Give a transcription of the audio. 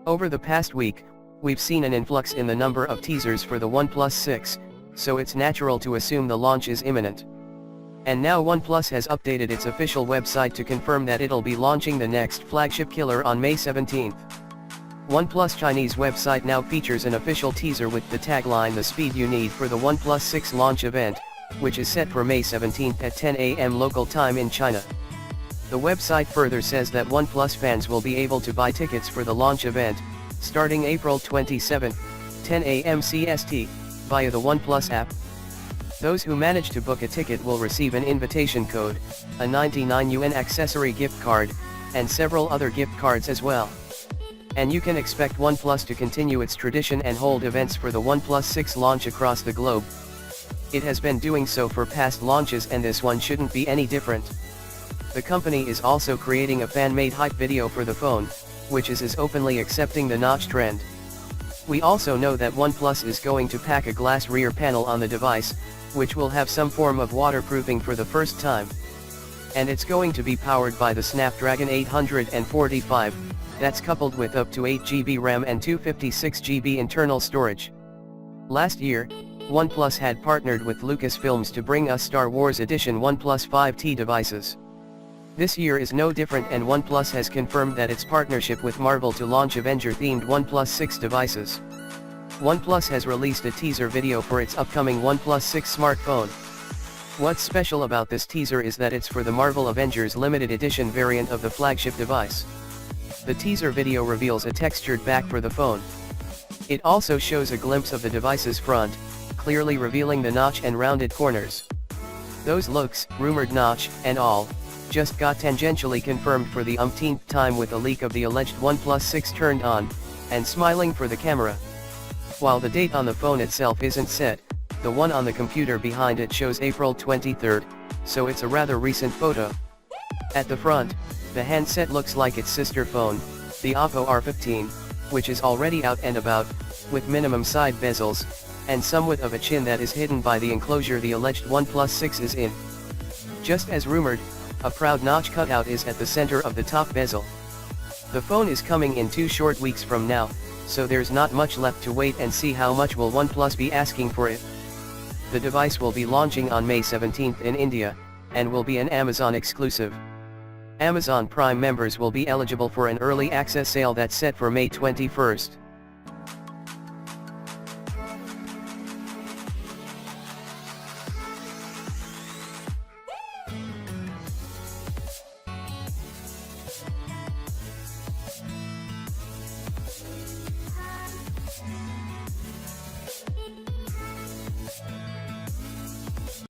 Over the past week, we've seen an influx in the number of teasers for the OnePlus 6, so it's natural to assume the launch is imminent. And now OnePlus has updated its official website to confirm that it'll be launching the next flagship killer on May 17th. OnePlus Chinese website now features an official teaser with the tagline "The speed you need" for the OnePlus 6 launch event, which is set for May 17th at 10 a.m. local time in China. The website further says that OnePlus fans will be able to buy tickets for the launch event, starting April 27, 10 a.m. CST, via the OnePlus app. Those who manage to book a ticket will receive an invitation code, a 99 yuan accessory gift card, and several other gift cards as well. And you can expect OnePlus to continue its tradition and hold events for the OnePlus 6 launch across the globe. It has been doing so for past launches, and this one shouldn't be any different. The company is also creating a fan-made hype video for the phone, which is openly accepting the notch trend. We also know that OnePlus is going to pack a glass rear panel on the device, which will have some form of waterproofing for the first time. And it's going to be powered by the Snapdragon 845, that's coupled with up to 8 GB RAM and 256 GB internal storage. Last year, OnePlus had partnered with Lucasfilms to bring us Star Wars Edition OnePlus 5T devices. This year is no different, and OnePlus has confirmed that its partnership with Marvel to launch Avenger-themed OnePlus 6 devices. OnePlus has released a teaser video for its upcoming OnePlus 6 smartphone. What's special about this teaser is that it's for the Marvel Avengers limited edition variant of the flagship device. The teaser video reveals a textured back for the phone. It also shows a glimpse of the device's front, clearly revealing the notch and rounded corners. Those looks, rumored notch, and all, just got tangentially confirmed for the umpteenth time with a leak of the alleged OnePlus 6 turned on, and smiling for the camera. While the date on the phone itself isn't set, the one on the computer behind it shows April 23rd, so it's a rather recent photo. At the front, the handset looks like its sister phone, the Oppo R15, which is already out and about, with minimum side bezels, and somewhat of a chin that is hidden by the enclosure the alleged OnePlus 6 is in. Just as rumored, a proud notch cutout is at the center of the top bezel. The phone is coming in 2 short weeks from now, so there's not much left to wait and see how much will OnePlus be asking for it. The device will be launching on May 17th in India, and will be an Amazon exclusive. Amazon Prime members will be eligible for an early access sale that's set for May 21st.